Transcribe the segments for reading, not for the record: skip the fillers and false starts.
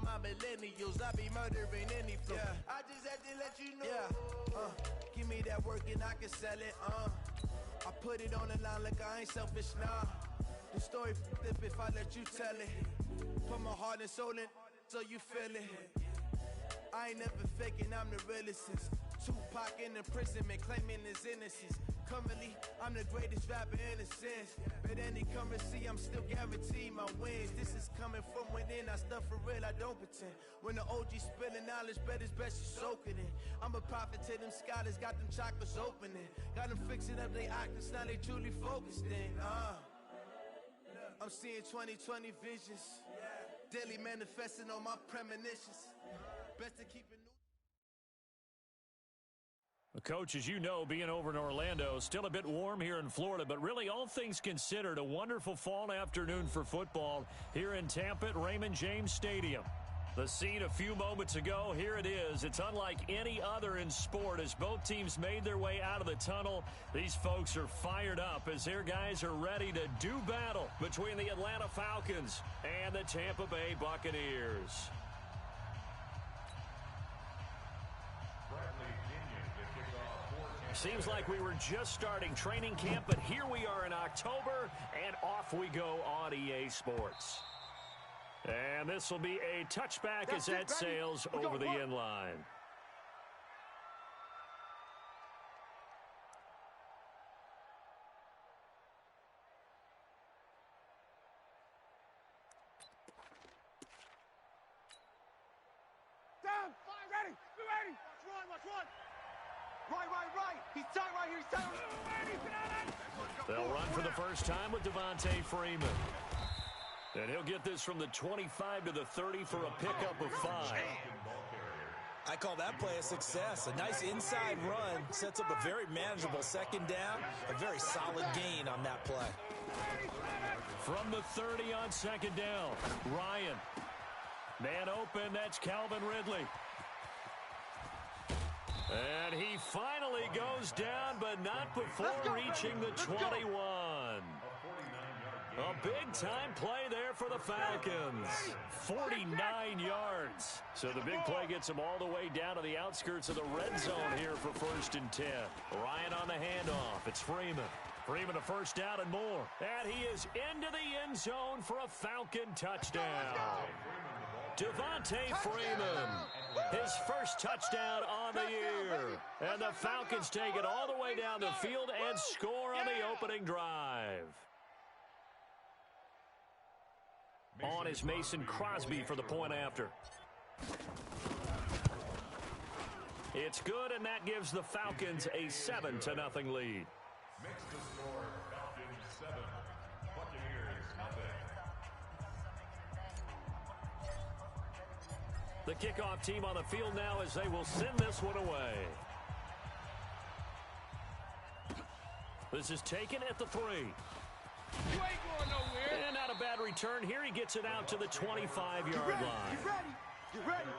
my millennials. I be murdering any flow. Yeah. I just had to let you know. Yeah. Give me that work and I can sell it. I put it on the line like I ain't selfish, nah. The story flip if I let you tell it. Put my heart and soul in so you feel it. I ain't never faking, I'm the realest. Tupac in imprisonment, claiming his innocence. Currently, I'm the greatest rapper in a sense. But any currency, I'm still guaranteed my wins. This is coming from within, I stuff for real, I don't pretend. When the OG spilling knowledge, bet it's best you soak it in. I'm a prophet to them scholars, got them chakras opening. Got them fixing up they octaves, now they truly focused in. I'm seeing 2020 visions. Daily manifesting on my premonitions. Best to keep it new. Coach, as you know, being over in Orlando, still a bit warm here in Florida, but really all things considered, a wonderful fall afternoon for football here in Tampa at Raymond James Stadium. The scene a few moments ago, here it is. It's unlike any other in sport as both teams made their way out of the tunnel. These folks are fired up as their guys are ready to do battle between the Atlanta Falcons and the Tampa Bay Buccaneers. Seems like we were just starting training camp, but here we are in October, and off we go on EA Sports. And this will be a touchback as that sails over the end line. Down, ready, be ready. Watch run. Right. He's tight right here. He's tight. They'll run for the first time with Devontae Freeman. And he'll get this from the 25 to the 30 for a pickup of 5. I call that play a success. A nice inside run sets up a very manageable second down. A very solid gain on that play. From the 30 on second down, Ryan. Man open, that's Calvin Ridley. And he finally goes down, but not before reaching the 21. A big-time play there for the Falcons. 49 yards. So the big play gets them all the way down to the outskirts of the red zone here for 1st and 10. Ryan on the handoff. It's Freeman. Freeman a first down and more. And he is into the end zone for a Falcon touchdown. Devontae Freeman, his first touchdown on the year. And the Falcons take it all the way down the field and score on the opening drive. On is Mason Crosby for the point after. It's good, and that gives the Falcons a 7-0 lead. Makes the score Falcons 7, Buccaneers nothing. The kickoff team on the field now as they will send this one away. This is taken at the 3. You ain't going nowhere. And not a bad return here. He gets it out to the 25-yard line. Get ready.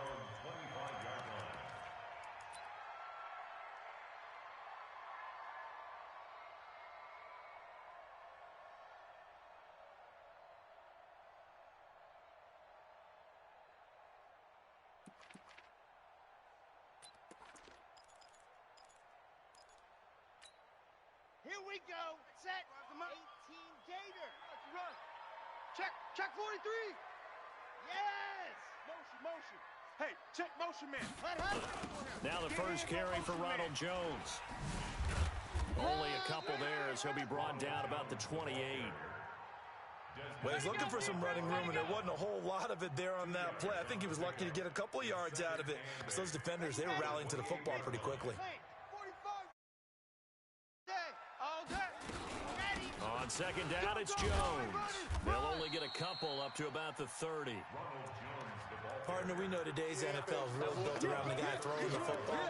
Here we go. Set. 18 Gator. Let's run. Check 43. Yes. Motion. Hey, check motion man. Now the first carry for Ronald Jones. Only a couple there as he'll be brought down about the 28. Well, he's looking for some running room, and there wasn't a whole lot of it there on that play. I think he was lucky to get a couple of yards out of it. Because those defenders, they were rallying to the football pretty quickly. On second down, it's Jones. They'll only get a couple up to about the 30. Partner, we know today's NFL is really built around the guy throwing the football.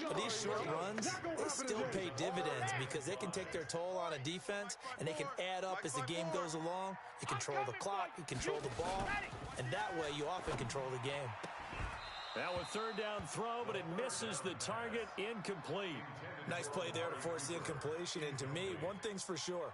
But these short runs, they still pay dividends because they can take their toll on a defense, and they can add up as the game goes along. You control the clock, you control the ball, and that way you often control the game. Now a third down throw, but it misses the target, incomplete. Nice play there to force the incompletion, and to me, one thing's for sure.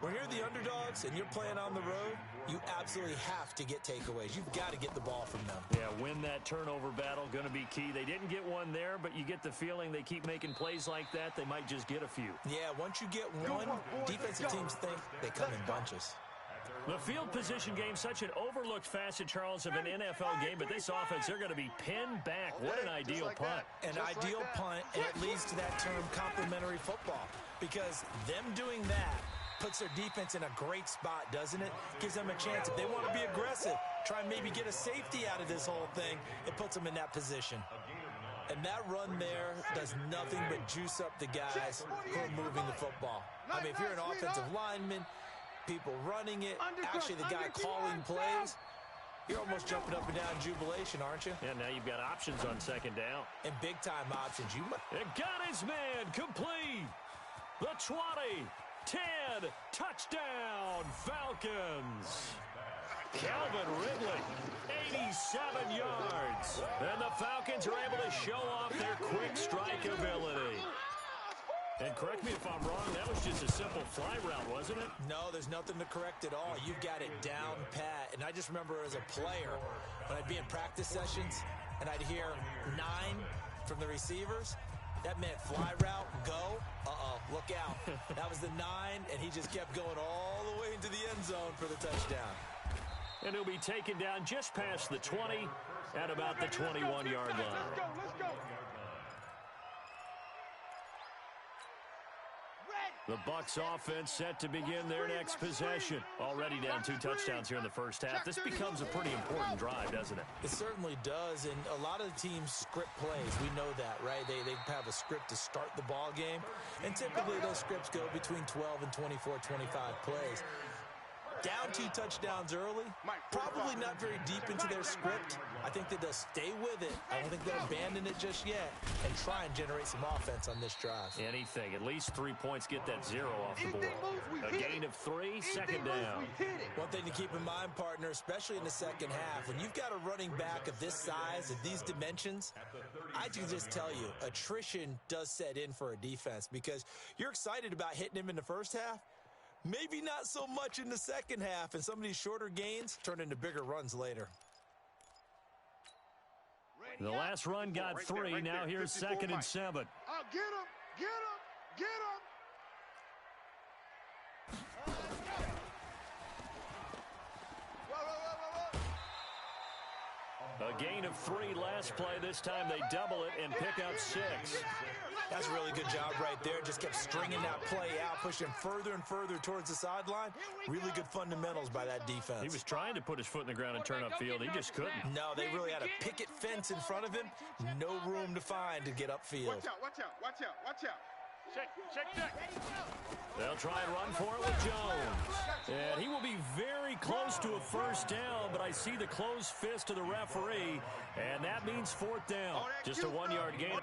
When you're the underdogs and you're playing on the road, you absolutely have to get takeaways. You've got to get the ball from them. Yeah, win that turnover battle, going to be key. They didn't get one there, but you get the feeling they keep making plays like that, they might just get a few. Yeah, once you get one, defensive teams think they come in bunches. The field position game, such an overlooked facet, Charles, of an NFL game, but this offense, they're going to be pinned back. What an ideal punt. An ideal punt, and it leads to that term complementary football, because them doing that puts their defense in a great spot, doesn't it? Gives them a chance. If they want to be aggressive, try and maybe get a safety out of this whole thing, it puts them in that position. And that run there does nothing but juice up the guys who are moving the football. I mean, if you're an offensive lineman, people running it, actually the guy calling plays, you're almost jumping up and down in jubilation, aren't you? Yeah, now you've got options on second down. And big-time options. It got his man complete. The 20, 10, touchdown, Falcons. Calvin Ridley, 87 yards. And the Falcons are able to show off their quick strike ability. And correct me if I'm wrong, that was just a simple fly route, wasn't it? No, there's nothing to correct at all. You've got it down pat. And I just remember as a player, when I'd be in practice sessions and I'd hear 9 from the receivers, that meant fly route, go, look out. That was the 9, and he just kept going all the way into the end zone for the touchdown. And he'll be taken down just past the 20 at about the 21-yard line. Let's go. The Bucs offense set to begin their next possession. Already down 2 touchdowns here in the first half. This becomes a pretty important drive, doesn't it? It certainly does, and a lot of the teams script plays. We know that, right? They have a script to start the ball game, and typically those scripts go between 12 and 24, 25 plays. Down 2 touchdowns early, probably not very deep into their script. I think that they'll stay with it. I don't think they'll abandon it just yet and try and generate some offense on this drive. Anything. At least 3 points, get that 0 off the board. A gain of 3, second down. One thing to keep in mind, partner, especially in the second half, when you've got a running back of this size, of these dimensions, I can just tell you, attrition does set in for a defense because you're excited about hitting him in the first half. Maybe not so much in the second half, and some of these shorter gains turn into bigger runs later. The last run got 3. Now here's 2nd and 7. Get him! Get him! Get him! A gain of 3 last play. This time they double it and pick up 6. That's a really good job right there. Just kept stringing that play out, pushing further and further towards the sideline. Really good fundamentals by that defense. He was trying to put his foot in the ground and turn upfield. He just couldn't. No, they really had a picket fence in front of him. No room to find to get upfield. Watch out, watch out, watch out, watch out. Check. They'll try and run for it with Jones. And he will be very close to a first down, but I see the closed fist of the referee, and that means 4th down. Just a 1-yard gain.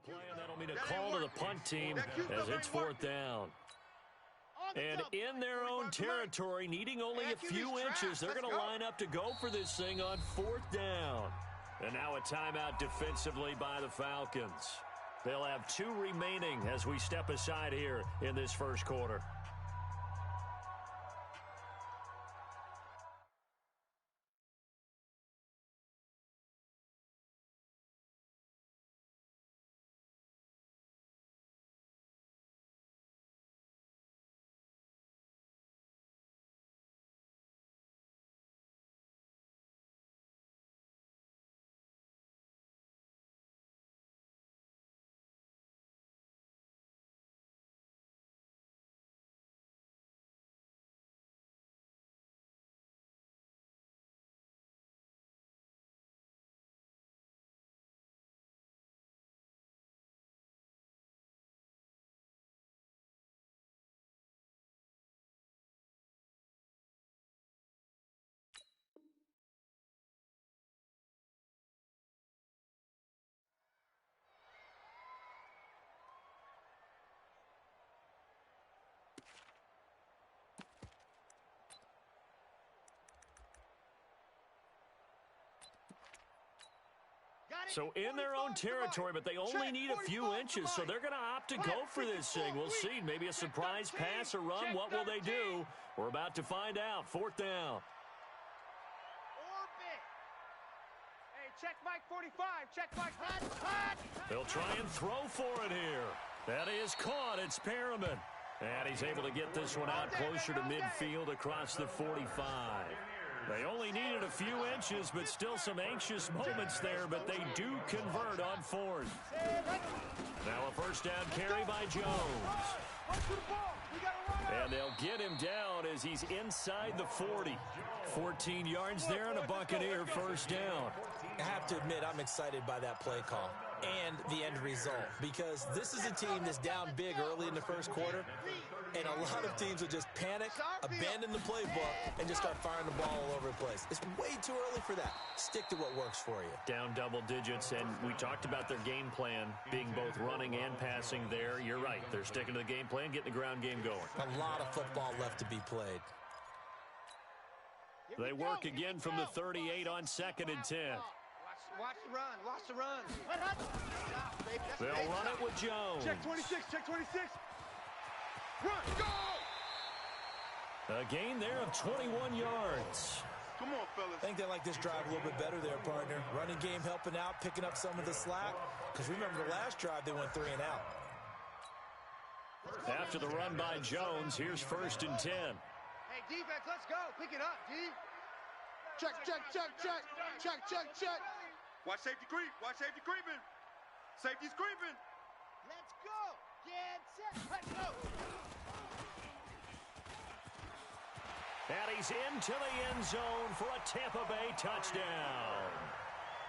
Play, and that'll mean a call to the punt team as it's 4th down. And in their own territory, needing only a few inches, they're going to line up to go for this thing on 4th down. And now a timeout defensively by the Falcons. They'll have 2 remaining as we step aside here in this first quarter. So in their own territory, but they only need a few inches, so they're going to opt to go for this thing. We'll see. Maybe a surprise pass or run. What will they do? We're about to find out. 4th down. Hey, check Mike 45. Check Mike. Hot. They'll try and throw for it here. That is caught. It's Perriman. And he's able to get this one out closer to midfield across the 45. They only needed a few inches, but still some anxious moments there, but they do convert on 4th. Now a 1st down carry by Jones. And they'll get him down as he's inside the 40. 14 yards there and a Buccaneer 1st down. I have to admit, I'm excited by that play call and the end result, because this is a team that's down big early in the 1st quarter, and a lot of teams will just panic, abandon the playbook, and just start firing the ball all over the place. It's way too early for that. Stick to what works for you. Down double digits, and we talked about their game plan being both running and passing there. You're right. They're sticking to the game plan, getting the ground game going. A lot of football left to be played. They work again from the 38 on 2nd and 10. Watch the run. Watch the run. They'll run it with Jones. Check 26. Check 26. Run. Go. A gain there of 21 yards. Come on, fellas. I think they like this drive a little bit better there, partner. Running game helping out, picking up some of the slack. Because remember the last drive, they went 3 and out. After the run by Jones, here's 1st and 10. Hey, defense, let's go. Pick it up, D. Check. Watch safety creep. Watch safety creeping. Safety's creeping. Let's go. Get set. Let's go. And he's into the end zone for a Tampa Bay touchdown.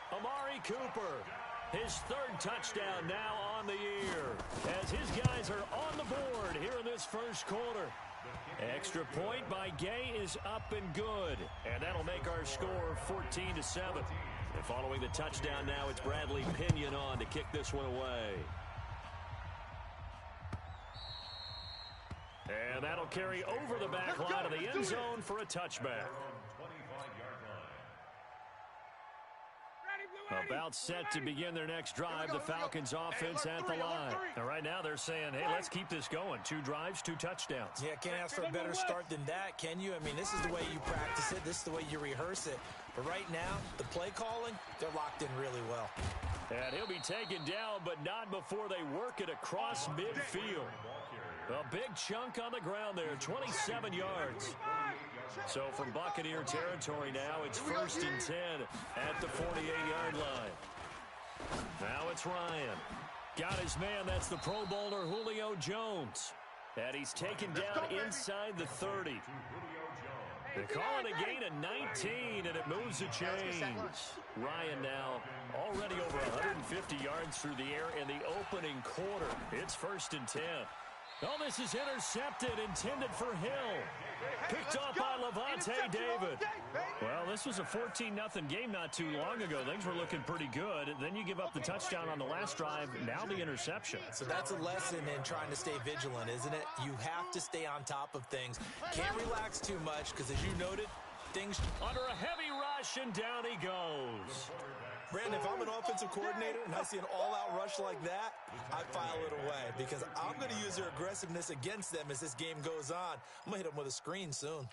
Amari Cooper, his 3rd touchdown now on the year, as his guys are on the board here in this 1st quarter. Extra point by Gay is up and good, and that'll make our score 14-7. And following the touchdown now, it's Bradley Pinion on to kick this one away. And that'll carry over the back line of the end zone for a touchback. About set to begin their next drive, the Falcons offense at the line. And right now they're saying, hey, let's keep this going. 2 drives, 2 touchdowns. Yeah, can't ask for a better start than that, can you? I mean, this is the way you practice it. This is the way you rehearse it. But right now, the play calling, they're locked in really well. And he'll be taken down, but not before they work it across midfield. A big chunk on the ground there, 27 yards. So from Buccaneer territory now, it's 1st and 10 at the 48-yard line. Now it's Ryan. Got his man, that's the Pro Bowler Julio Jones. And he's taken down inside the 30. They call it a gain of 19, and it moves the chains. Ryan now already over 150 yards through the air in the opening quarter. It's 1st and 10. Oh, this is intercepted, intended for Hill. Picked off by Levante David. Well, this was a 14-0 game not too long ago. Things were looking pretty good. Then you give up the touchdown on the last drive. Now the interception. So that's a lesson in trying to stay vigilant, isn't it? You have to stay on top of things. Can't relax too much because, as you noted, things... Under a heavy rush, and down he goes. Brandon, if I'm an offensive coordinator and I see an all-out rush like that, I file it away because I'm going to use their aggressiveness against them as this game goes on. I'm going to hit them with a screen soon.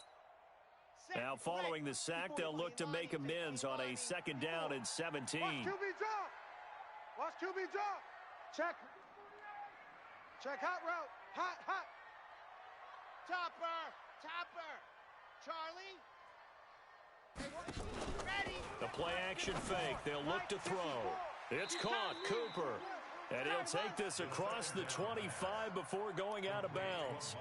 Now, following the sack, they'll look to make amends on a 2nd down and 17. Watch QB drop. Watch QB drop. Check. Check hot route. Hot. Topper. Charlie. Ready. The play-action fake. They'll look to throw. It's caught. Cooper. And he'll take this across the 25 before going out of bounds.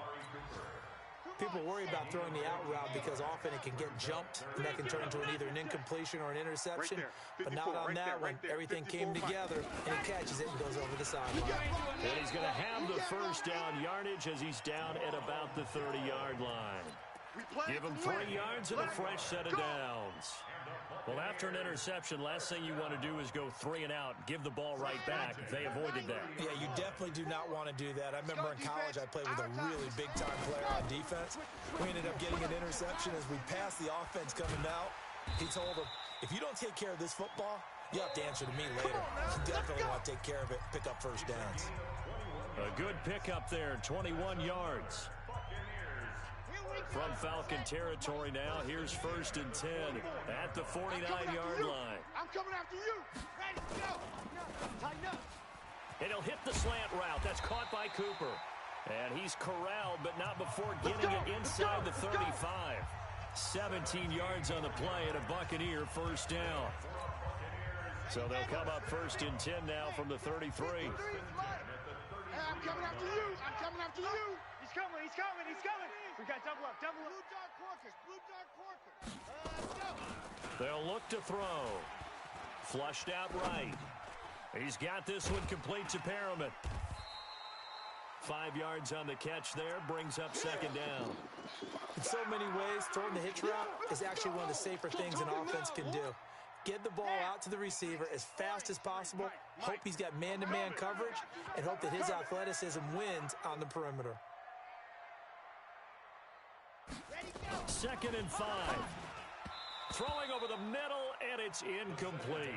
People worry about throwing the out route because often it can get jumped, and that can turn into either an incompletion or an interception. But not on that one. Everything came together, and he catches it and goes over the sideline. And he's going to have the 1st down yardage as he's down at about the 30-yard line. Give him 3 yards and a fresh set of downs. Well, after an interception, last thing you want to do is go 3 and out, give the ball right back. They avoided that. Yeah, you definitely do not want to do that. I remember in college I played with a really big-time player on defense. We ended up getting an interception as we passed the offense coming out. He told him, if you don't take care of this football, You have to answer to me later. You definitely want to take care of it, pick up first downs. A good pickup there, 21 yards. From Falcon territory now, here's 1st and 10 at the 49-yard line. I'm coming after you. Ready, go. Tighten up. And he'll hit the slant route. That's caught by Cooper. And he's corralled, but not before getting it inside the 35. 17 yards on the play and a Buccaneer first down. So they'll come up 1st and 10 now from the 33. Hey, I'm coming after you. I'm coming after you. He's coming. He's coming. He's coming. We got double up. Double up. Blue dark corkers. Blue dark corkers. Let's go. They'll look to throw. Flushed out right. He's got this one complete to Perriman. 5 yards on the catch there. Brings up 2nd down. In so many ways, throwing the hitch route is actually one of the safer things an offense can do. Get the ball out to the receiver as fast as possible, hope he's got man-to-man coverage, and hope that his athleticism wins on the perimeter. 2nd and 5. Throwing over the middle, and it's incomplete.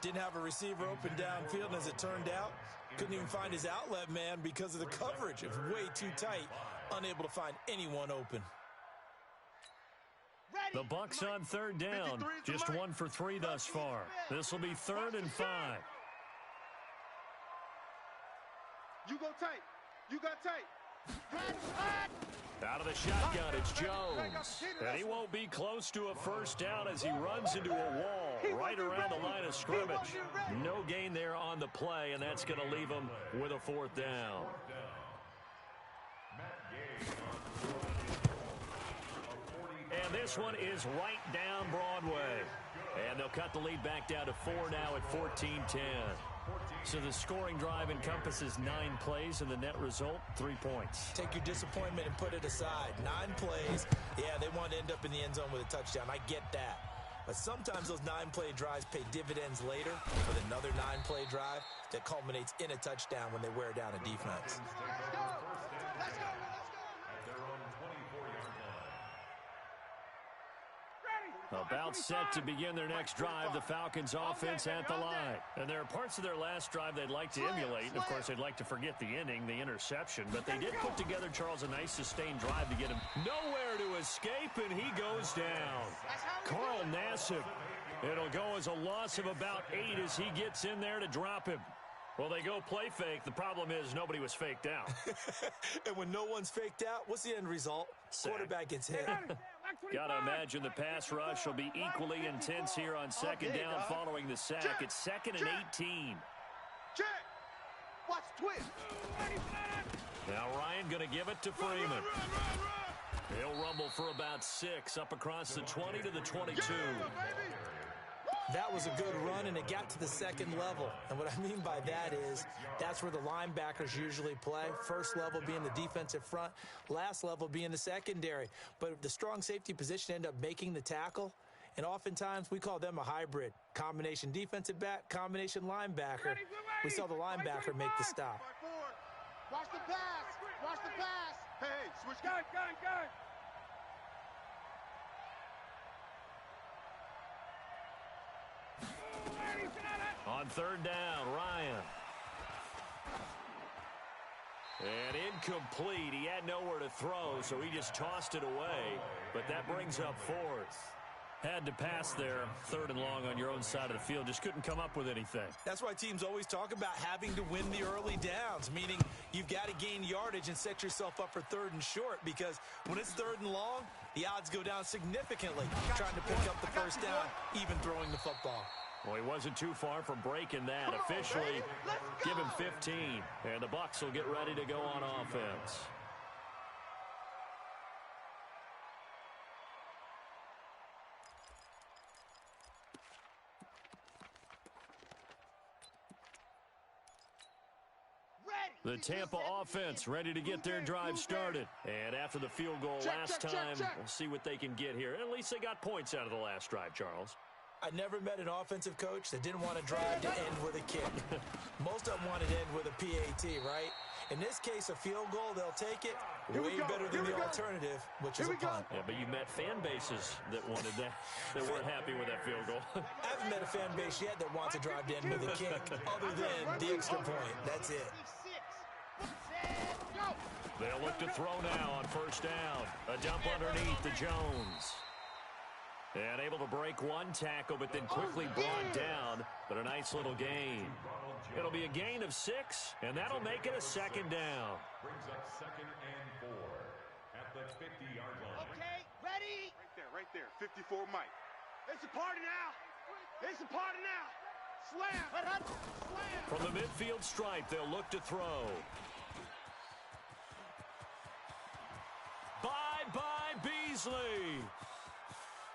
Didn't have a receiver open downfield, and as it turned out, couldn't even find his outlet man because of the coverage. It was way too tight, unable to find anyone open. The Bucs on 3rd down, just 1 for 3 thus far. This will be 3rd and 5. You go tight. You got tight. Out of the shotgun, it's Jones. And he won't be close to a first down as he runs into a wall right around the line of scrimmage. No gain there on the play, and that's going to leave him with a 4th down. And this one is right down Broadway. And they'll cut the lead back down to 4 now at 14-10. So the scoring drive encompasses 9 plays, and the net result, 3 points. Take your disappointment and put it aside. 9 plays. Yeah, they want to end up in the end zone with a touchdown. I get that. But sometimes those 9-play drives pay dividends later with another 9-play drive that culminates in a touchdown when they wear down a defense. About set to begin their next drive, the Falcons offense at the line. And there are parts of their last drive they'd like to emulate. And of course, they'd like to forget the ending, the interception. But they did put together, Charles, a nice sustained drive to get him nowhere to escape, and he goes down. Carl Nassib. It'll go as a loss of about 8 as he gets in there to drop him. Well, they go play fake. The problem is nobody was faked out. And when no one's faked out, what's the end result? Quarterback gets hit. Got to imagine the pass rush will be equally intense here on 2nd down following the sack. It's 2nd and 18. Check. Watch twist. Now Ryan going to give it to Freeman. He'll rumble for about 6 up across the 20 to the 22. That was a good run, and it got to the 2nd level. And what I mean by that is that's where the linebackers usually play. First level being the defensive front, last level being the secondary. But the strong safety position ended up making the tackle, and oftentimes we call them a hybrid. Combination defensive back, combination linebacker. We saw the linebacker make the stop. Watch the pass. Watch the pass. Hey, switch. Gun. On 3rd down, Ryan. And incomplete. He had nowhere to throw, so he just tossed it away. But that brings up 4th. Had to pass there, 3rd and long on your own side of the field. Just couldn't come up with anything. That's why teams always talk about having to win the early downs, meaning you've got to gain yardage and set yourself up for 3rd and short, because when it's 3rd and long, the odds go down significantly trying to pick up the first down, even throwing the football. Well, he wasn't too far from breaking that. Officially, give him 15. And the Bucs will get ready to go on offense. The Tampa offense ready to get their drive started. And after the field goal last time, we'll see what they can get here. At least they got points out of the last drive, Charles. I never met an offensive coach that didn't want to drive to end with a kick. Most of them wanted to end with a PAT, right? In this case, a field goal, they'll take it. Way better than the alternative, which is a punt. Yeah, but you met fan bases that wanted that, that weren't happy with that field goal. I haven't met a fan base yet that wants to drive to end with a kick, other than the extra point. That's it. They'll look to throw now on first down. A dump underneath to Jones. And able to break one tackle, but then quickly brought down. But a nice little gain. It'll be a gain of 6, and that'll make it a second down. Brings up 2nd and 4 at the 50-yard line. Okay, ready? Right there. 54 Mike. It's a party now. It's a party now. Slam. Slam. From the midfield stripe, they'll look to throw. Bye-bye, Beasley.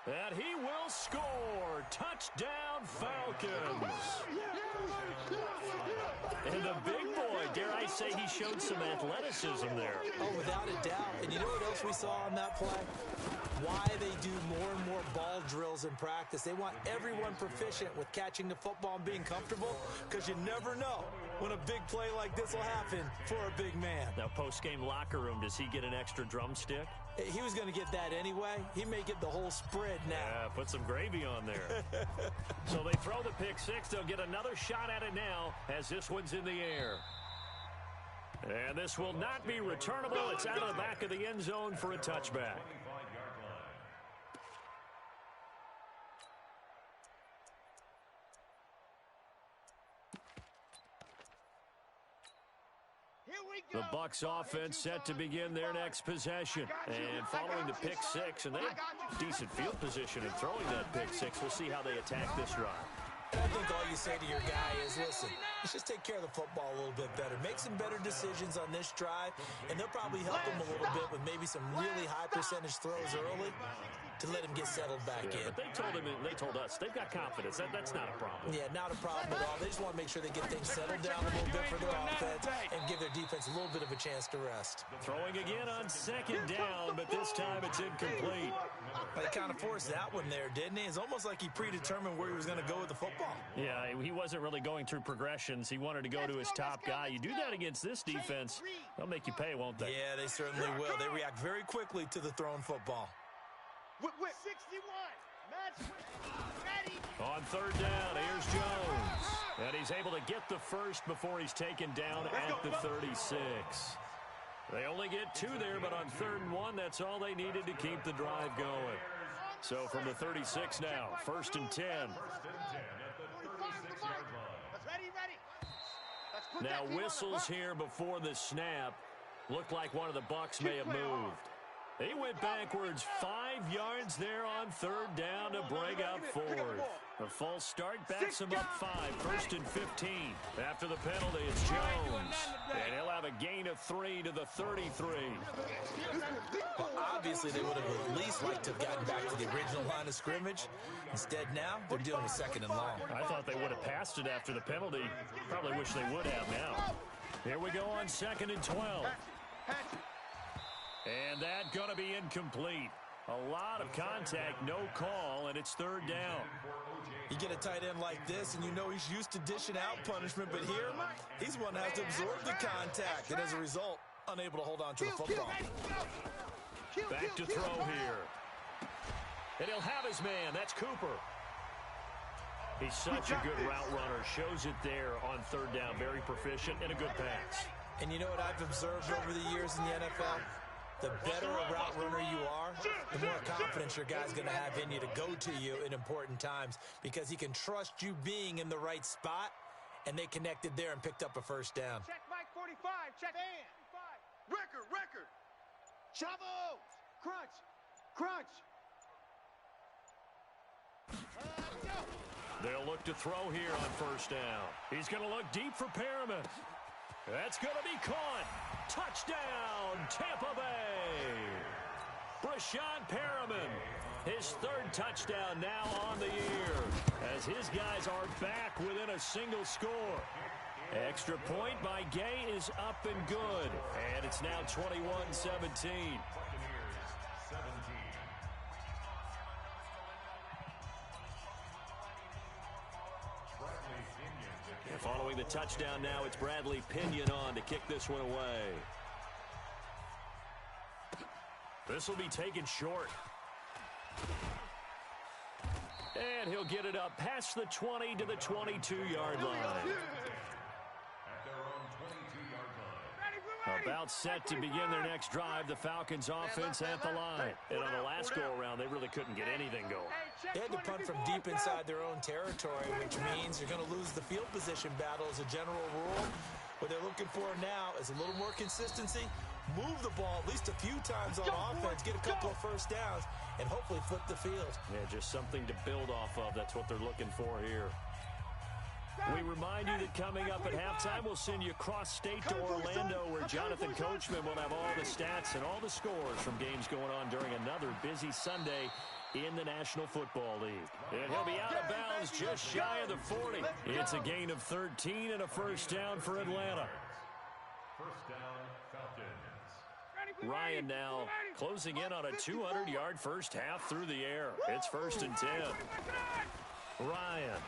And he will score. Touchdown, Falcons. And the big boy, dare I say, he showed some athleticism there. Oh, without a doubt. And you know what else we saw on that play? Why they do more and more ball drills in practice. They want everyone proficient with catching the football and being comfortable, because you never know when a big play like this will happen for a big man. Now, post-game locker room, does he get an extra drumstick? He was going to get that anyway. He may get the whole spread now. Yeah, put some gravy on there. So they throw the pick 6. They'll get another shot at it now as this one's in the air. And this will not be returnable. It's out of the back of the end zone for a touchback. The Bucs offense set to begin their next possession. And following the pick 6, and they have decent field position in throwing that pick 6. We'll see how they attack this drive. I think all you say to your guy is, listen, let's just take care of the football a little bit better. Make some better decisions on this drive, and they'll probably help him a little bit with maybe some really high percentage throws early to let him get settled back in. But they told us they've got confidence. That's not a problem. Yeah, not a problem at all. They just want to make sure they get things settled down a little bit for their offense and give their defense a little bit of a chance to rest. Throwing again on second down, but this time it's incomplete. But he kind of forced that one there, didn't he? It's almost like he predetermined where he was going to go with the football. Yeah, he wasn't really going through progressions. He wanted to go to his top guy. You do that against this defense, they'll make you pay, won't they? Yeah, they certainly will. They react very quickly to the thrown football. Whip. 61. Match ready. On third down, here's Jones. And he's able to get the first before he's taken down at the 36. They only get 2 there, but on 3rd and 1, that's all they needed to keep the drive going. So from the 36 now, 1st and 10. Now whistles here before the snap. Looked like one of the Bucs may have moved. He went backwards 5 yards there on 3rd down to bring up 4th. A false start backs him up 5, 1st and 15. After the penalty, it's Jones. And he'll have a gain of 3 to the 33. Well, obviously, they would have at least liked to have gotten back to the original line of scrimmage. Instead, now, they're dealing with 2nd and long. I thought they would have passed it after the penalty. Probably wish they would have now. Here we go on 2nd and 12. And that going to be incomplete. A lot of contact, no call, and it's 3rd down. You get a tight end like this, and you know he's used to dishing out punishment, but here, he's one that has to absorb the contact, and as a result, unable to hold on to the football. Back to throw here. And he'll have his man. That's Cooper. He's such a good route runner. Shows it there on 3rd down. Very proficient and a good pass. And you know what I've observed over the years in the NFL? The better a route runner you are, the more confidence your guy's going to have in you to go to you in important times, because he can trust you being in the right spot, and they connected there and picked up a 1st down. Check Mike 45. Check man. Record. Chavo. Crunch. They'll look to throw here on 1st down. He's going to look deep for Perriman. That's going to be caught. Touchdown, Tampa Bay. Brashad Perriman, his 3rd touchdown now on the year, as his guys are back within a single score. Extra point by Gay is up and good, and it's now 21-17. Following the touchdown now. It's Bradley Pinion on to kick this one away. This will be taken short. And he'll get it up past the 20 to the 22-yard line. About set to begin their next drive, the Falcons offense at the line. And on the last go-around, they really couldn't get anything going. They had to punt from deep inside their own territory, which means you're going to lose the field position battle as a general rule. What they're looking for now is a little more consistency, move the ball at least a few times on offense, get a couple of first downs, and hopefully flip the field. Yeah, just something to build off of. That's what they're looking for here. We remind you that coming up at halftime, we'll send you cross-state to Orlando, where Jonathan Coachman will have all the stats and all the scores from games going on during another busy Sunday in the National Football League. And he'll be out of bounds just shy of the 40. It's a gain of 13 and a first down for Atlanta. First down, Falcons. Ryan now closing in on a 200-yard first half through the air. It's 1st and 10. Ryan.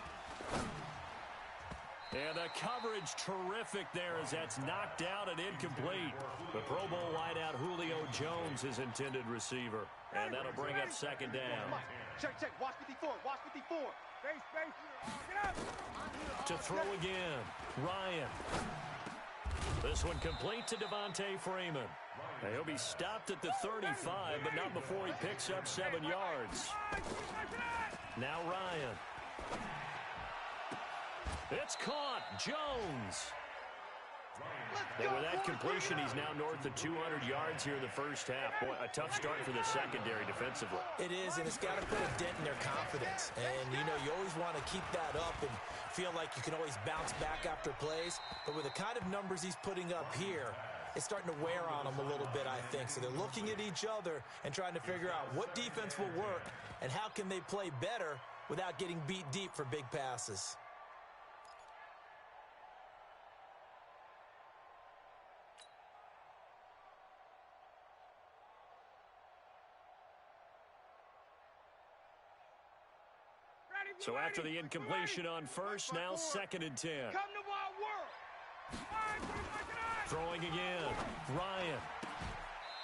And the coverage terrific there as that's knocked out and incomplete. The Pro Bowl wideout Julio Jones is intended receiver. And that'll bring up 2nd down. Check, check. Watch 54. Watch 54. Base, base. Get up. To throw again. Ryan. This one complete to Devontae Freeman. And he'll be stopped at the 35, but not before he picks up 7 yards. Now Ryan. It's caught. Jones. And with that completion, he's now north of 200 yards here in the first half. Boy, a tough start for the secondary defensively. It is, and it's got to put a dent in their confidence. And, you know, you always want to keep that up and feel like you can always bounce back after plays. But with the kind of numbers he's putting up here, it's starting to wear on them a little bit, I think. So they're looking at each other and trying to figure out what defense will work and how can they play better without getting beat deep for big passes. So after the incompletion on first, now 2nd and 10. Come to Wild World. Throwing again. Ryan.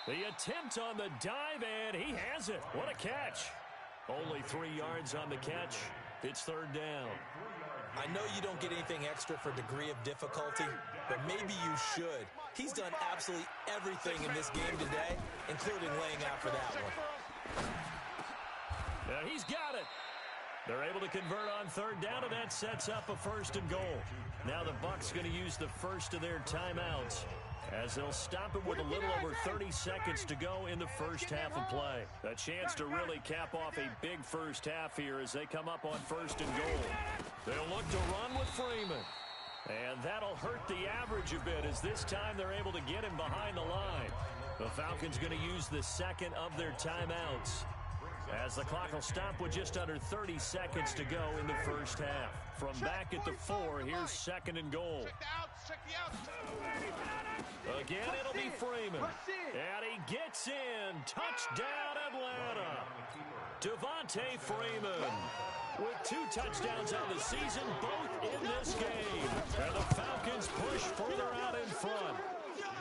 The attempt on the dive, and he has it. What a catch. Only 3 yards on the catch. It's 3rd down. I know you don't get anything extra for degree of difficulty, but maybe you should. He's done absolutely everything in this game today, including laying out for that one. Now he's got it. They're able to convert on 3rd down, and that sets up a 1st and goal. Now the Bucs going to use the first of their timeouts as they'll stop it with a little over 30 seconds to go in the first half of play. A chance to really cap off a big first half here as they come up on 1st and goal. They'll look to run with Freeman. And that'll hurt the average a bit as this time they're able to get him behind the line. The Falcons going to use the second of their timeouts, as the clock will stop with just under 30 seconds to go in the first half. From back at the 4, here's 2nd and goal. Check the outs. Again, it'll be Freeman. And he gets in. Touchdown, Atlanta. Devontae Freeman with 2 touchdowns on the season, both in this game. And the Falcons push further out in front.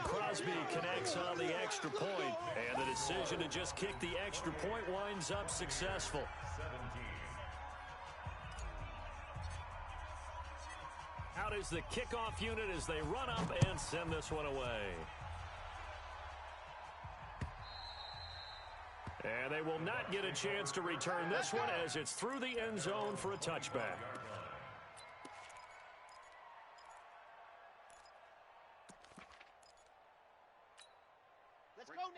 Crosby connects on the extra point, and the decision to just kick the extra point winds up successful. Out is the kickoff unit as they run up and send this one away. And they will not get a chance to return this one as it's through the end zone for a touchback.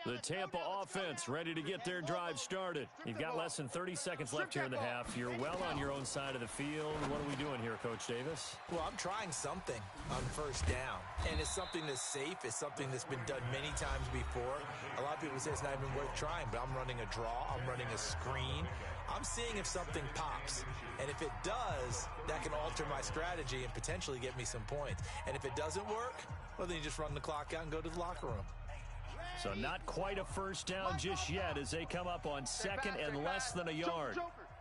The Tampa offense ready to get their drive started. You've got less than 30 seconds left here in the half. You're well on your own side of the field. What are we doing here, Coach Davis? Well, I'm trying something on 1st down. And it's something that's safe. It's something that's been done many times before. A lot of people say it's not even worth trying, but I'm running a draw. I'm running a screen. I'm seeing if something pops. And if it does, that can alter my strategy and potentially get me some points. And if it doesn't work, well, then you just run the clock out and go to the locker room. So not quite a first down just yet as they come up on 2nd and less than a yard.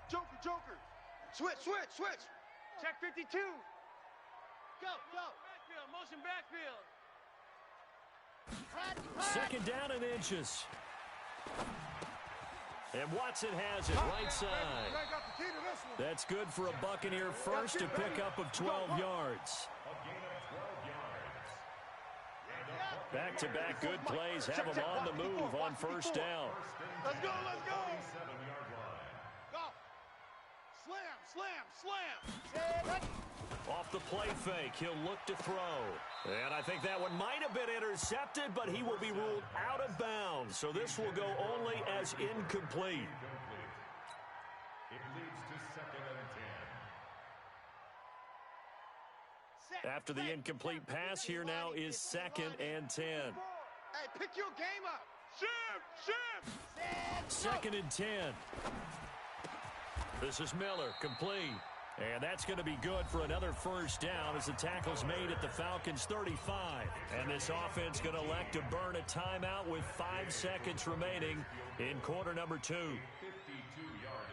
Joker. Switch. Check 52. Go, go. Backfield, motion backfield. 2nd down and inches. And Watson has it right side. That's good for a Buccaneer first, a pickup of 12 yards. Back-to-back good plays have them on the move on 1st down. Let's go, let's go. Go. Slam, slam, slam. Off the play fake, he'll look to throw. And I think that one might have been intercepted, but he will be ruled out of bounds. So this will go only as incomplete. It leads to 2nd and 10. After the incomplete pass, here now is 2nd and 10. Hey, pick your game up. Shift. 2nd and 10. This is Miller, complete. And that's going to be good for another 1st down as the tackle's made at the Falcons' 35. And this offense going to elect to burn a timeout with 5 seconds remaining in quarter number 2. 52-yard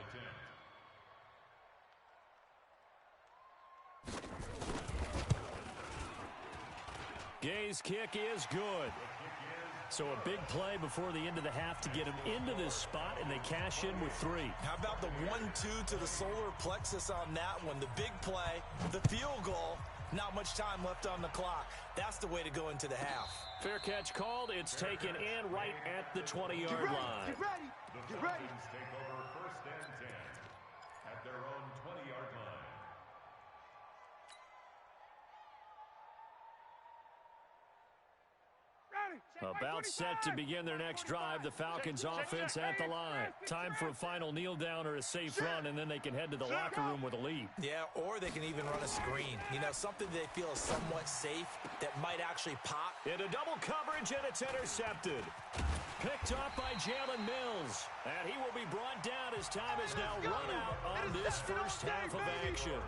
attempt. Gay's kick is good. So a big play before the end of the half to get him into this spot, and they cash in with 3. How about the 1-2 to the solar plexus on that one? The big play, the field goal, not much time left on the clock. That's the way to go into the half. Fair catch called. It's taken in right at the 20-yard line. Get ready. The Falcons take over 1st and 10 at their own 20-yard line. About set to begin their next drive, the Falcons offense at the line. Time for a final kneel down or a safe run, and then they can head to the locker room with a lead. Yeah, or they can even run a screen. You know, something they feel is somewhat safe that might actually pop. Into double coverage, and it's intercepted. Picked off by Jalen Mills. And he will be brought down as time is now run out on this 1st half of action.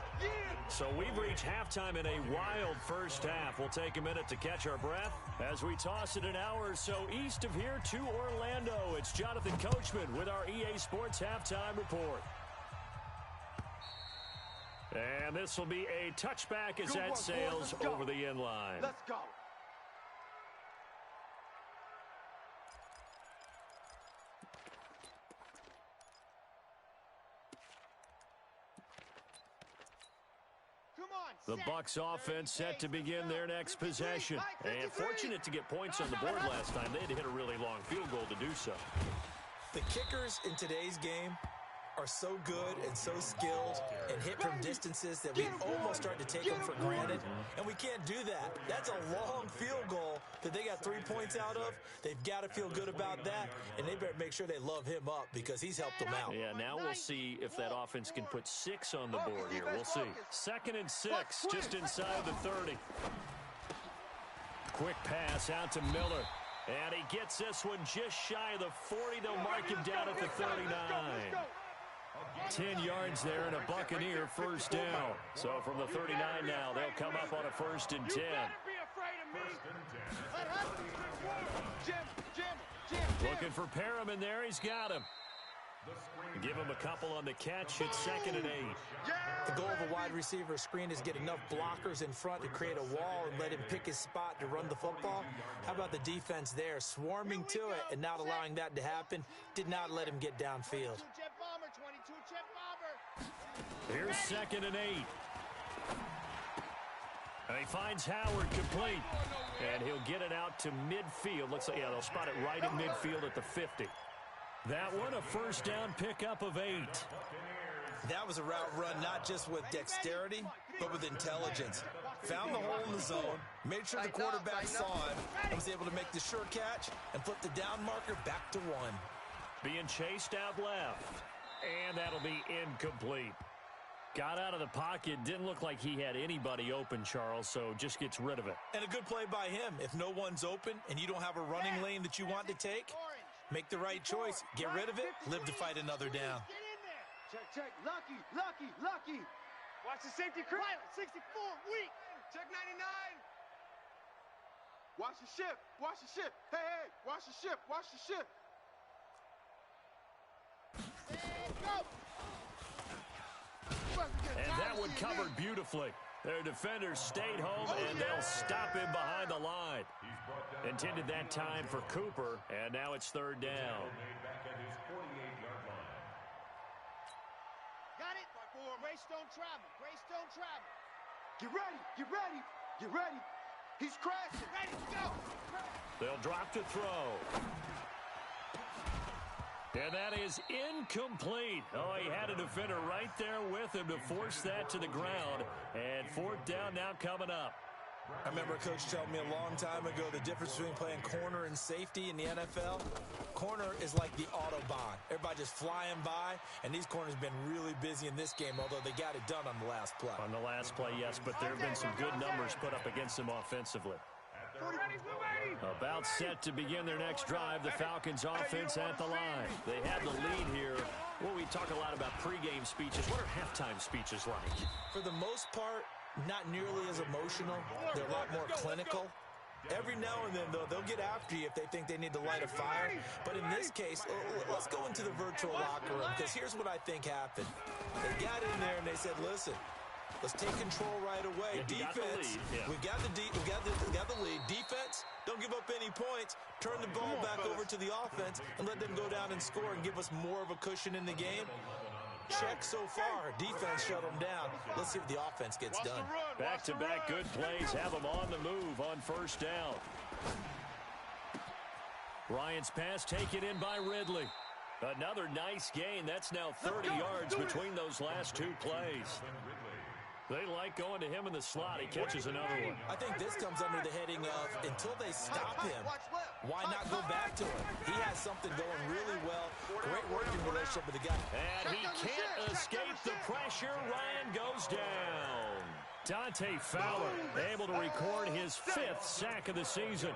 So we've reached halftime in a wild 1st half. We'll take a minute to catch our breath as we toss it an hour or so east of here to Orlando. It's Jonathan Coachman with our EA Sports Halftime Report. And this will be a touchback as that sails over the end line. Let's go. The Bucs offense set to begin their next possession. And fortunate to get points on the board last time. They had to hit a really long field goal to do so. The kickers in today's game are so good and so skilled and hit from distances that we almost start to take them for granted. And we can't do that. That's a long field goal that they got 3 points out of. They've got to feel good about that, and they better make sure they love him up because he's helped them out. Yeah, now we'll see if that offense can put 6 on the board here. We'll see. 2nd and 6, just inside the 30. Quick pass out to Miller. And he gets this one just shy of the 40. They'll mark him down at the 39. 10 yards there and a Buccaneer 1st down. So from the 39 now, they'll come up on a 1st and 10. Looking for Perriman there. He's got him. Give him a couple on the catch. It's 2nd and 8. The goal of a wide receiver screen is get enough blockers in front to create a wall and let him pick his spot to run the football. How about the defense there, swarming to it and not allowing that to happen? Did not let him get downfield. 22 jet bomber. Here's 2nd and 8. And he finds Howard complete. And he'll get it out to midfield. Looks like, yeah, they'll spot it right in midfield at the 50. That one, a 1st down pickup of 8. That was a route run not just with dexterity, but with intelligence. Found the hole in the zone, made sure the quarterback saw him, and was able to make the sure catch and flip the down marker back to 1. Being chased out left. And that'll be incomplete. Got out of the pocket. Didn't look like he had anybody open, Charles, so just gets rid of it. And a good play by him. If no one's open and you don't have a running lane that you want to take, make the right choice. Get rid of it. Live to fight another down. Check, check. Lucky, lucky, lucky. Watch the safety crew. 64, weak. Check 99. Watch the ship. Watch the ship. Hey, hey. Watch the ship. Watch the ship. And that one covered beautifully. Their defenders stayed home, and they'll stop him behind the line. Intended that time for Cooper, and now it's third down. Back at his 48-yard line. Got it? Grace don't travel. Grace don't travel. Get ready. Get ready. Get ready. He's crashing. Ready to go. They'll drop to throw. And that is incomplete. Oh, he had a defender right there with him to force that to the ground. And fourth down now coming up. I remember a coach telling me a long time ago the difference between playing corner and safety in the NFL. Corner is like the Autobahn. Everybody just flying by, and these corners have been really busy in this game, although they got it done on the last play. On the last play, yes, but there have been some good numbers put up against them offensively. About set to begin their next drive, the Falcons offense at the line. They have the lead here. Well, we talk a lot about pregame speeches. What are halftime speeches like? For the most part, not nearly as emotional. They're a lot more clinical. Every now and then, though, they'll get after you if they think they need to light a fire. But in this case, let's go into the virtual locker room, because here's what I think happened. They got in there and they said, listen, let's take control right away. Defense, we've got the lead. Defense, don't give up any points. Turn the ball back over to the offense and let them go down and score and give us more of a cushion in the game. Check so far. Defense shut them down. Let's see if the offense gets done. Back-to-back good plays have them on the move on first down. Ryan's pass taken in by Ridley. Another nice gain. That's now 30 yards between those last two plays. They like going to him in the slot. He catches another one. I think this comes under the heading of until they stop him, why not go back to him? He has something going really well. Great working relationship with the guy. And he can't escape the pressure. Ryan goes down. Dante Fowler able to record his 5th sack of the season.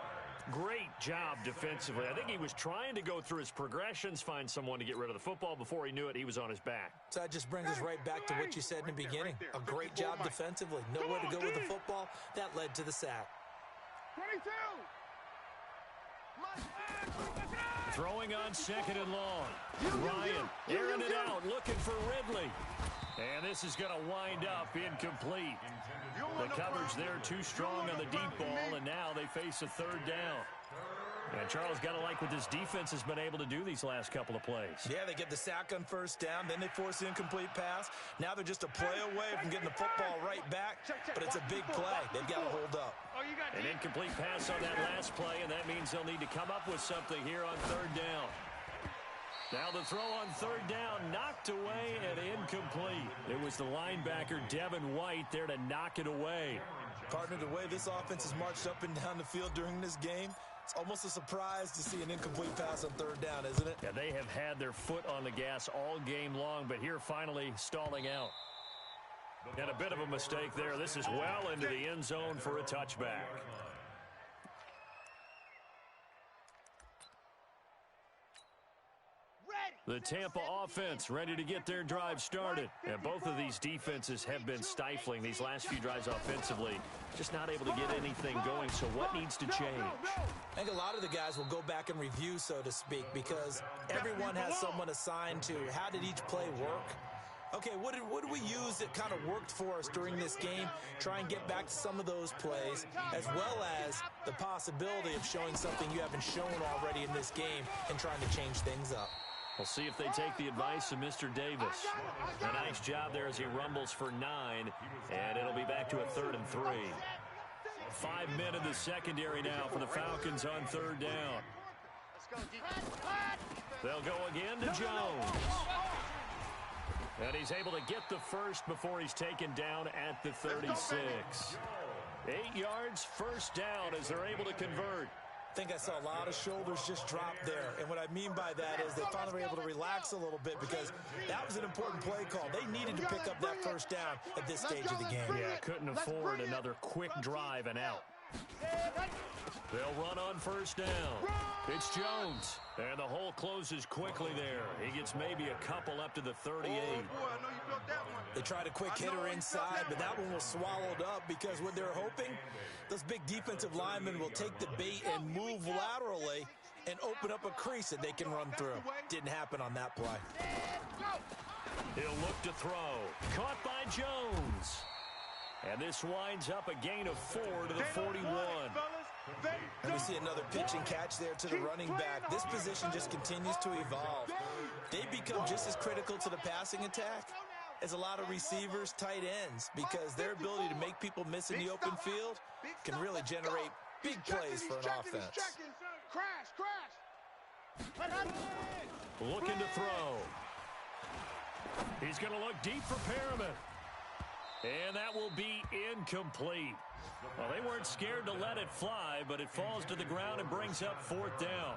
Great job defensively. I think he was trying to go through his progressions, find someone to get rid of the football. Before he knew it, he was on his back. So that just brings us right back to what you said in the beginning. A great job defensively. Nowhere to go with the football. That led to the sack. 22. Throwing on second and long. Ryan airing it out, looking for Ridley. And this is going to wind up incomplete. The coverage there too strong on the deep ball, and now they face a third down. And Charles, got to like what this defense has been able to do these last couple of plays. Yeah, they get the sack on first down, then they force the incomplete pass. Now they're just a play away from getting the football right back, but it's a big play. They've got to hold up. An incomplete pass on that last play, and that means they'll need to come up with something here on third down. Now the throw on third down, knocked away and incomplete. It was the linebacker, Devin White, there to knock it away. Partner, the way this offense has marched up and down the field during this game, it's almost a surprise to see an incomplete pass on third down, isn't it? Yeah, they have had their foot on the gas all game long, but here finally stalling out. And a bit of a mistake there. This is well into the end zone for a touchback. The Tampa offense ready to get their drive started. And both of these defenses have been stifling these last few drives offensively. Just not able to get anything going, so what needs to change? I think a lot of the guys will go back and review, so to speak, because everyone has someone assigned to how did each play work. Okay, what did we use that kind of worked for us during this game? Try and get back to some of those plays, as well as the possibility of showing something you haven't shown already in this game and trying to change things up. We'll see if they take the advice of Mr. Davis. A nice job there as he rumbles for 9, and it'll be back to a 3rd and 3. 5 men in the secondary now for the Falcons on third down. They'll go again to Jones. And he's able to get the first before he's taken down at the 36. 8 yards, first down as they're able to convert. I think I saw a lot of shoulders just drop there. And what I mean by that is they finally were able to relax a little bit because that was an important play call. They needed to pick up that first down at this stage of the game. Yeah, couldn't afford another quick drive and out. They'll run on first down. It's Jones. And the hole closes quickly there. He gets maybe a couple up to the 38. They tried a quick hitter inside, but that one was swallowed up because what they're hoping, those big defensive linemen will take the bait and move laterally and open up a crease that they can run through. Didn't happen on that play. He'll look to throw. Caught by Jones. And this winds up a gain of 4 to the 41. And we see another pitch and catch there to the running back. This position just continues to evolve. They become just as critical to the passing attack as a lot of receivers, tight ends, because their ability to make people miss in the open field can really generate big plays for an offense. Looking to throw. He's going to look deep for Perriman. And that will be incomplete. Well, they weren't scared to let it fly, but it falls to the ground and brings up 4th down.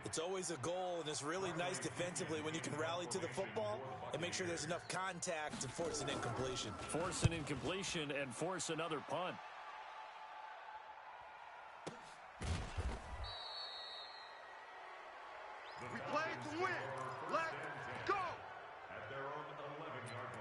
It's always a goal, and it's really nice defensively when you can rally to the football and make sure there's enough contact to force an incompletion. Force an incompletion and force another punt. We play to win. Let's go. At their own 11-yard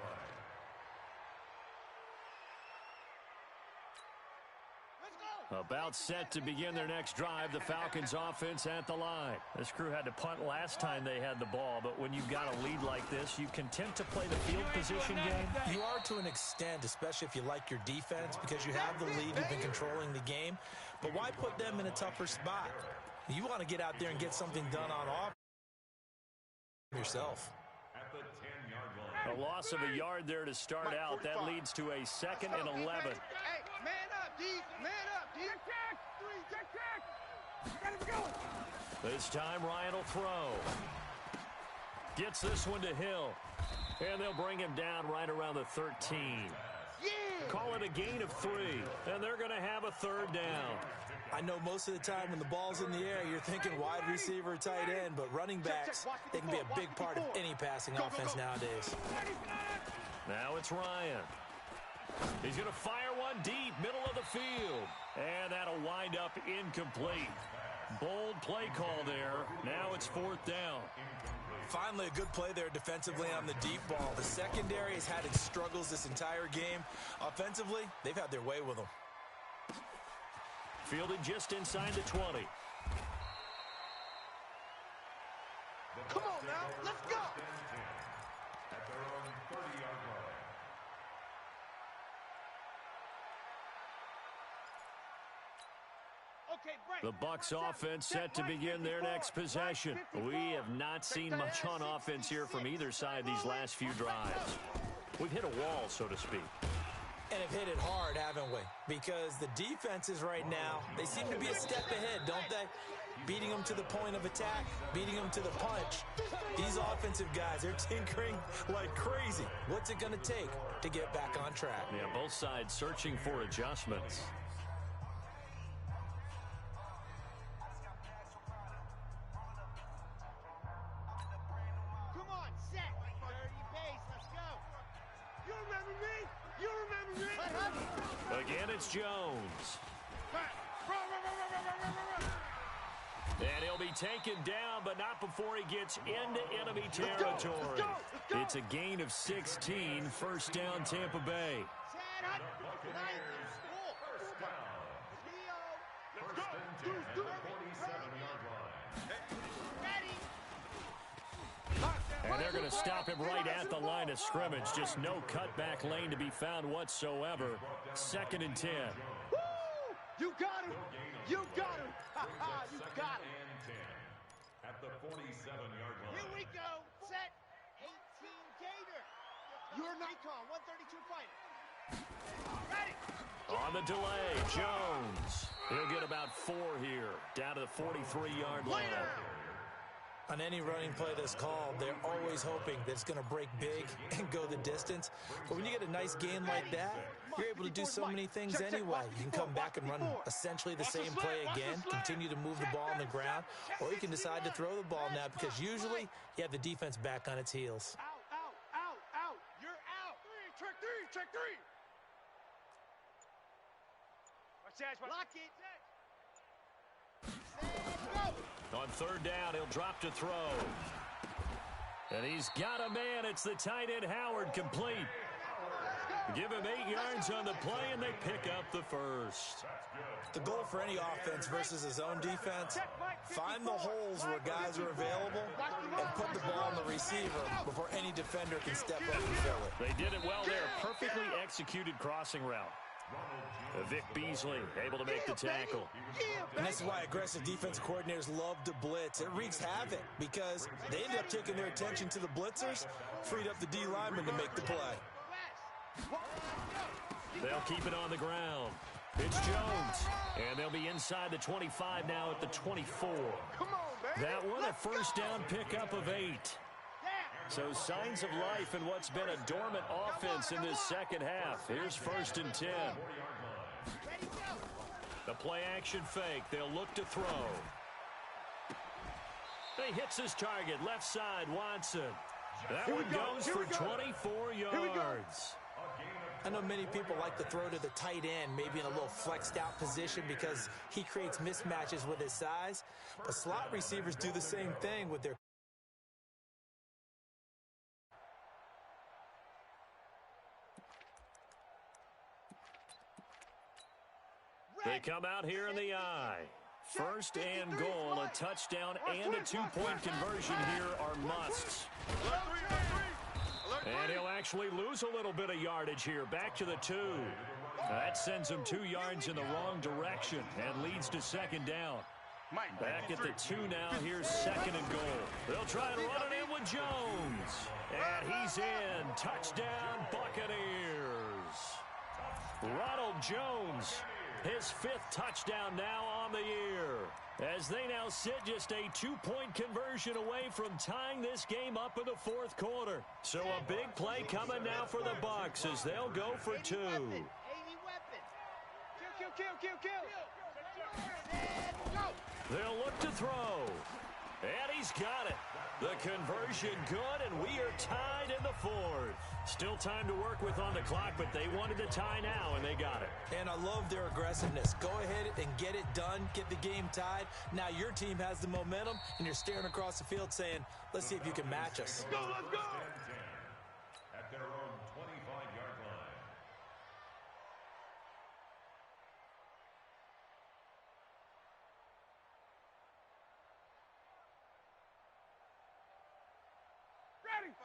line. About set to begin their next drive, the Falcons offense at the line. This crew had to punt last time they had the ball, but when you've got a lead like this, you content to play the field position game? You are to an extent, especially if you like your defense, because you have the lead, you've been controlling the game. But why put them in a tougher spot? You want to get out there and get something done on offense yourself. At the 10-yard line. A loss of a yard there to start out. That leads to a 2nd and 11. Hey, man up, D. Man up, D. Check. This time Ryan will throw. Gets this one to Hill. And they'll bring him down right around the 13. Yeah. Call it a gain of 3. And they're going to have a 3rd down. I know most of the time when the ball's in the air, you're thinking wide receiver, tight end, but running backs, they can be a big part of any passing offense nowadays. Now it's Ryan. He's going to fire one deep, middle of the field. And that'll wind up incomplete. Bold play call there. Now it's 4th down. Finally, a good play there defensively on the deep ball. The secondary has had its struggles this entire game. Offensively, they've had their way with them. Fielded just inside the 20. Come on now, let's go. At their own 30-yard line. Okay, break. The Bucs offense set to begin their next possession. We have not seen much on offense here from either side these last few drives. We've hit a wall, so to speak. And have hit it hard, haven't we? Because the defenses right now, they seem to be a step ahead, don't they? Beating them to the point of attack, beating them to the punch. These offensive guys, they're tinkering like crazy. What's it going to take to get back on track? Yeah, both sides searching for adjustments. Come on, set. 30 pace, let's go. You remember me? You remember me? Again, it's Jones. And he'll be taken down, but not before he gets into enemy territory. It's a gain of 16, 1st down Tampa Bay. Set up. First and 10 at the 47-yard line. Ready. And they're going to stop him right at the line of scrimmage. Just no cutback lane to be found whatsoever. 2nd and 10. Woo! You got him. You got him. You got him. And 10 at the 47-yard line. Here we go. Set. 18 Gator. You're Nikon, 132 fighter. Ready. On the delay, Jones. He'll get about 4 here, down to the 43-yard line. On any running play that's called, they're always hoping that it's going to break big and go the distance. But when you get a nice gain like that, you're able to do so many things anyway. You can come back and run essentially the same play again, continue to move the ball on the ground, or you can decide to throw the ball now because usually you have the defense back on its heels. Out. You're out. Check three. Lock it. Set, go. On 3rd down, he'll drop to throw. And he's got a man. It's the tight end, Howard, complete. Let's go. Give him 8 yards on the play, and they pick up the first. The goal for any offense versus his own defense, find the holes where guys are available and put the ball on the receiver before any defender can step up and fill it. They did it well there. Perfectly executed crossing route. Vic Beasley able to make the tackle. And this is why aggressive defensive coordinators love to blitz. It wreaks havoc because they end up taking their attention to the blitzers, freed up the D lineman to make the play. They'll keep it on the ground. It's Jones, and they'll be inside the 25 now at the 24. That one a first down pickup of 8. So signs of life in what's been a dormant offense in this second half. Here's 1st and 10. The play action fake. They'll look to throw. He hits his target. Left side, Watson. That one goes for 24 yards. I know many people like to throw to the tight end, maybe in a little flexed out position because he creates mismatches with his size. But slot receivers do the same thing with their They come out here in the eye. 1st and goal, a touchdown and a 2-point conversion here are musts. And he'll actually lose a little bit of yardage here. Back to the 2. That sends him 2 yards in the wrong direction and leads to 2nd down. Back at the 2 now. Here's 2nd and goal. They'll try and run it in with Jones. And he's in. Touchdown, Buccaneers. Ronald Jones, his 5th touchdown now on the year, as they now sit just a 2-point conversion away from tying this game up in the 4th quarter. So a big play coming now for the Bucs as they'll go for 2. They'll look to throw. And he's got it. The conversion good, and we are tied in the 4th. Still time to work with on the clock, but they wanted to tie now, and they got it. And I love their aggressiveness. Go ahead and get it done. Get the game tied. Now your team has the momentum, and you're staring across the field saying, let's see if you can match us. Let's go, let's go! At their own 25-yard line.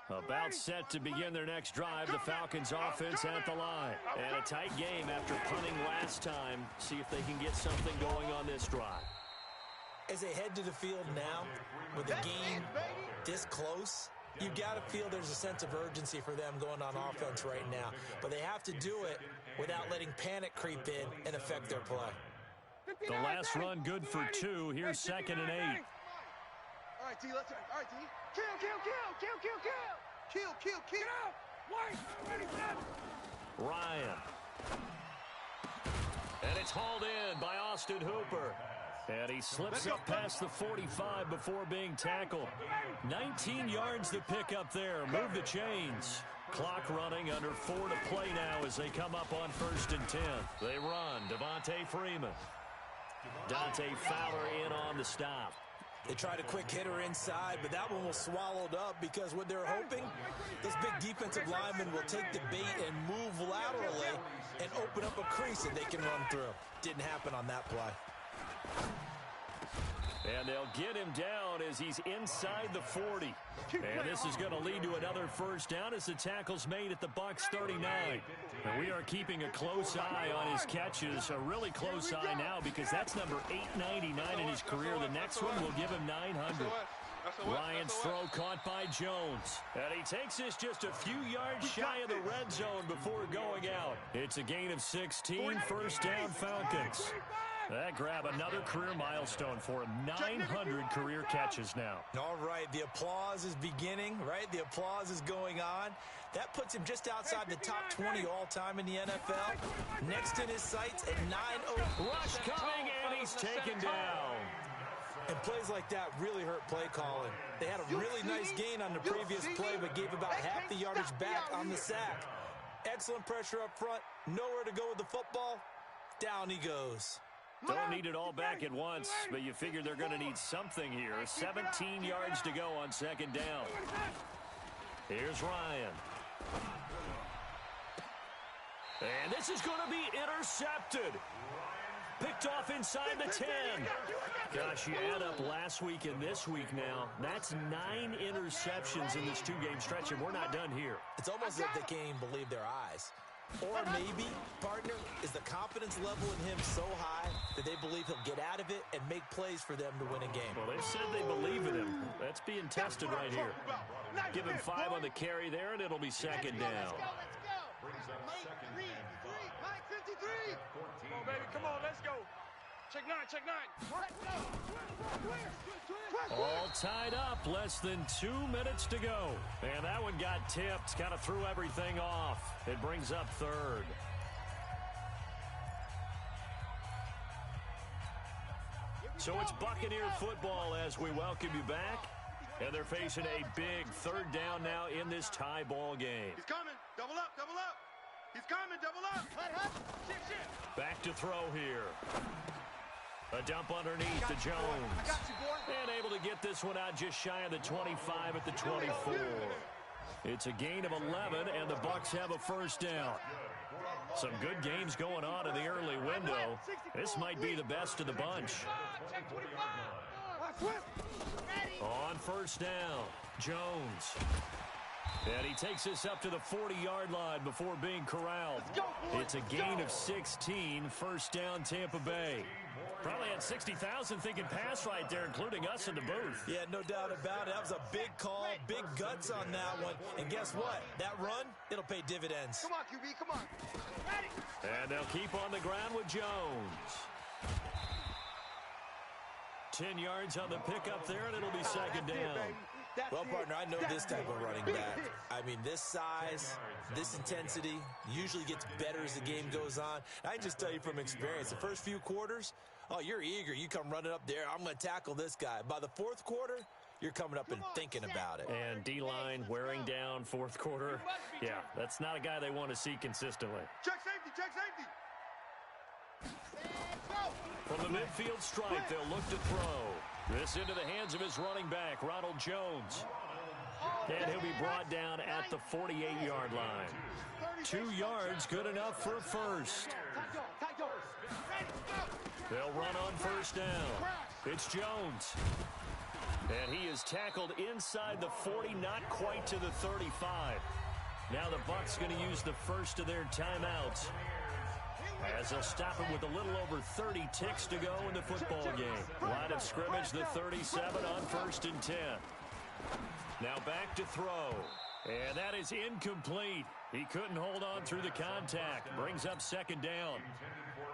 About set to begin their next drive, the Falcons offense at the line. And a tight game after punting last time. See if they can get something going on this drive. As they head to the field now, with the game this close, you've got to feel there's a sense of urgency for them going on offense right now. But they have to do it without letting panic creep in and affect their play. The last run good for 2. Here's 2nd and 8. All right, T, let's go. All right, T. Kill, kill, kill, kill, kill, kill. Kill, kill, kill. Get out. White, ready, set. Ryan. And it's hauled in by Austin Hooper. And he slips up past the 45 before being tackled. 19 yards to pick up there. Move the chains. Clock running, under 4 to play now as they come up on 1st and 10. They run. Devontae Freeman. Dante Fowler in on the stop. They tried a quick hitter inside, but that one was swallowed up because what they're hoping, those big defensive linemen will take the bait and move laterally and open up a crease that they can run through. Didn't happen on that play. And they'll get him down as he's inside the 40. And this is going to lead to another first down as the tackle's made at the Bucs 39. And we are keeping a close eye on his catches, a really close eye now because that's number 899 in his career. The next one will give him 900. Ryan's throw caught by Jones. And he takes this just a few yards shy of the red zone before going out. It's a gain of 16, first down Falcons. That grab another career milestone for him. 900 career catches now. All right, the applause is beginning, right? The applause is going on. That puts him just outside the top 20 all-time in the NFL. Next in his sights at 9-0. Rush coming, and he's taken down. And plays like that really hurt play calling. They had a really nice gain on the previous play, but gave about half the yardage back on the sack. Excellent pressure up front. Nowhere to go with the football. Down he goes. Don't need it all back at once, but you figure they're going to need something here. 17 yards to go on 2nd down. Here's Ryan. And this is going to be intercepted. Picked off inside the 10. Gosh, you add up last week and this week now. That's 9 interceptions in this two-game stretch, and we're not done here. It's almost as if they can't even believe their eyes. Or maybe, partner, is the confidence level in him so high that they believe he'll get out of it and make plays for them to win a game. Well, they've said they believe in him. That's being tested right here. Give him 5 on the carry there, and it'll be second down. Let's go. Mike 53. Come on, baby. Come on, let's go. Check 9, check 9. All tied up, less than 2 minutes to go. And that one got tipped, kind of threw everything off. It brings up third. So it's Buccaneer football as we welcome you back. And they're facing a big third down now in this tie ball game. He's coming. Double up, double up. He's coming, double up. Shift. Back to throw here. A dump underneath to Jones. I got you, boy. And able to get this one out just shy of the 25 at the 24. It's a gain of 11, and the Bucs have a first down. Some good games going on in the early window. This might be the best of the bunch. On first down, Jones. And he takes this up to the 40-yard line before being corralled. It's a gain of 16, first down Tampa Bay. Probably had 60,000 thinking pass right there, including us in the booth. Yeah, no doubt about it. That was a big call, big guts on that one. And guess what? That run, it'll pay dividends. Come on, QB, come on. Ready. And they'll keep on the ground with Jones. 10 yards on the pickup there, and it'll be second down. Well, partner, I know this type of running back. I mean, this size, this intensity usually gets better as the game goes on. I can just tell you from experience, the first few quarters, oh, you're eager. You come running up there. I'm going to tackle this guy. By the fourth quarter, you're coming up and thinking about it. And D-line wearing down fourth quarter. Yeah, that's not a guy they want to see consistently. Check safety, check safety. From the midfield stripe, they'll look to throw. This into the hands of his running back, Ronald Jones. And he'll be brought down at the 48-yard line. 2 yards, good enough for a first. They'll run on first down. It's Jones. And he is tackled inside the 40, not quite to the 35. Now the Bucs going to use the first of their timeouts, as they'll stop him with a little over 30 ticks to go in the football game. Line of scrimmage, the 37 on first and 10. Now back to throw. And that is incomplete. He couldn't hold on through the contact. Brings up second down.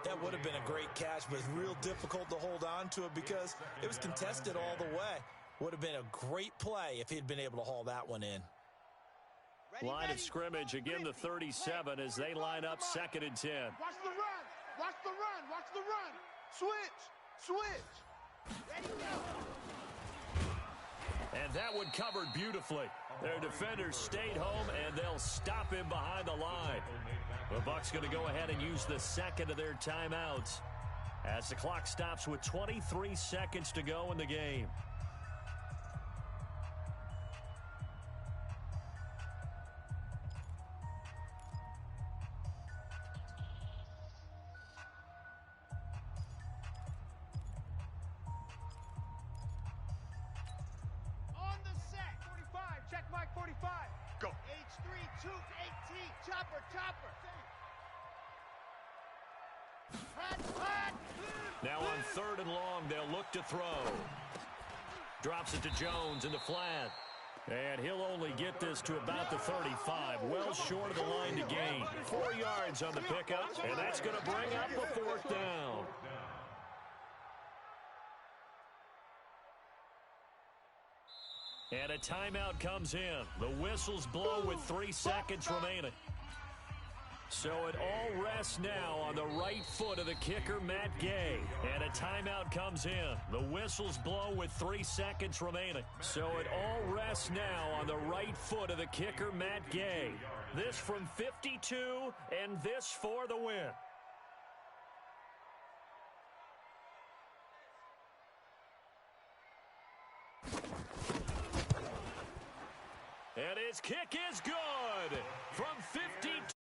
That would have been a great catch, but it's real difficult to hold on to it because it was contested all the way. Would have been a great play if he'd been able to haul that one in. Line of scrimmage, again the 37 as they line up second and 10. Watch the run. Watch the run. Watch the run. Switch. Ready, go. And that one covered beautifully. Their defenders stayed home, and they'll stop him behind the line. The Bucs going to go ahead and use the second of their timeouts as the clock stops with 23 seconds to go in the game. Now on third and long, they'll look to throw. Drops it to Jones in the flat. And he'll only get this to about the 35, well short of the line to gain. 4 yards on the pickup, and that's going to bring up a fourth down. And a timeout comes in. The whistles blow with 3 seconds remaining. So it all rests now on the right foot of the kicker, Matt Gay. And a timeout comes in. The whistles blow with 3 seconds remaining. So it all rests now on the right foot of the kicker, Matt Gay. This from 52, and this for the win. And his kick is good from 52.